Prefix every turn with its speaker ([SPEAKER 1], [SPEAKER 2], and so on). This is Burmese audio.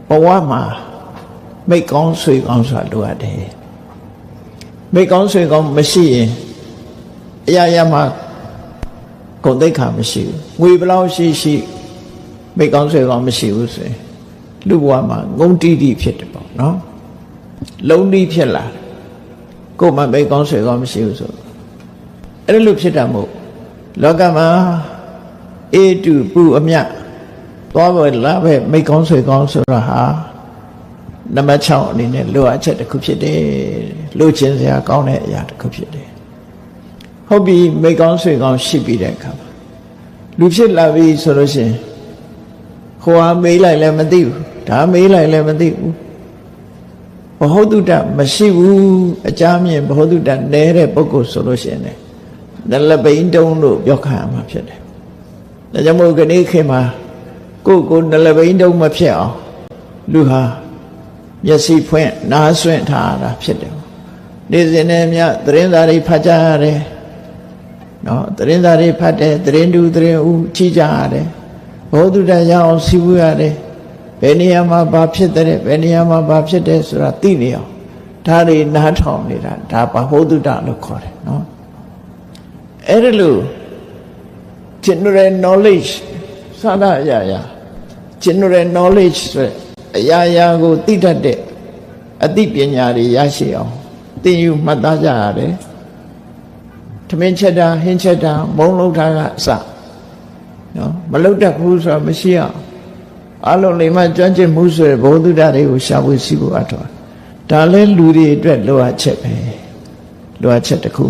[SPEAKER 1] ဘဝမှာမိတ်ကောင်းဆွေကောင်းဆိုတာလိုအပ်တယ်မိတ်ကောင်းဆွေကောင်းမရှိရင်အရာရာမှာဂုဏ်သိက္ခာမရှိဘူးငွေဘလောက်ရှိရှိမိတ်ကောင်းဆွေကောင်းမရှိဘူးဆိုရင်လူဘဝမှာငုံတိတိဖြစ်တယ်ပေါ့နော်လုံးတိဖြစ်လာကိုယ်မှမိတ်ကောင်းဆွေကောင်းမရှိဘူးဆိုအဲ့ဒါလို့ဖြစ်တာမဟုတ်လောကမှာအေတုပူအမြတ်သွားပဲလာပဲမိတ်ကောင်းဆွေကောင်းဆိုတာဟာနံပါတ်6အနေနဲ့လိုအပ်ချက်တစ်ခုဖြစ်တယ်လိုချင်စရာကောင်းတဲ့အရာတစ်ခုဖြစ်တယ်ဟုတ်ပြီမိတ်ကောင်းဆွေကောင်းရှိပြီးတဲ့အခါမှာလူဖြစ်လာပြီဆိုလို့ရှိရင်ဟိုဟာမေးလိုက်လည်းမသိဘူးဒါမေးလိုက်လည်းမသိဘူးဘဟုတုတ္တမရှိဘူးအကြမ်းမြင်ဘဟုတုတ္တနဲတဲ့ပုဂ္ဂိုလ်ဆိုလို့ရှိရင်လည်းနလပိန်တုံးလို့ပြောခံရမှာဖြစ်တယ်ဒါကြောင့်မို့ခဏခေတ်မှာကိုနလပိန်တုံးမဖြစ်အောင်လူဟာမျက်စိဖွင့်နားဆွင့်ထားတာဖြစ်တယ်နေ့စဉ်နဲ့မြတ်သတင်းစာတွေဖတ်ကြရတယ်နော်သတင်းစာတွေဖတ်တယ်သတင်းတူသတင်းဦးကြည့်ကြရတယ်ဘောဓုတရအောင်စီးပူးရတယ်ဘယ်နေရာမှာဘာဖြစ်တယ်ဘယ်နေရာမှာဘာဖြစ်တယ်ဆိုတာသိနေအောင်ဒါတွေနားထောင်နေတာဒါဘောဓုတလို့ခေါ်တယ်နော်အဲ့ဒါလို့ general knowledge စသအရာ general knowledge ဆိုအရာရာကိုသိတတ်တဲ့အသိပညာတွေရရှိအောင်သင်ယူမှတ်သားကြရတယ်ထမင်းချက်တာဟင်းချက်တာမုံလုံးထားကအစနော်မလုတ်တတ်ဘူးဆိုတာမရှိအောင်အလုံးလေးမှကျွမ်းကျင်မှုဆိုတဲ့ဘုဒ္ဓတွေကိုရှာဖွေစီးဖို့အထောက်ဒါလဲလူတွေအတွက်လိုအပ်ချက်ပဲလိုအပ်ချက်တစ်ခု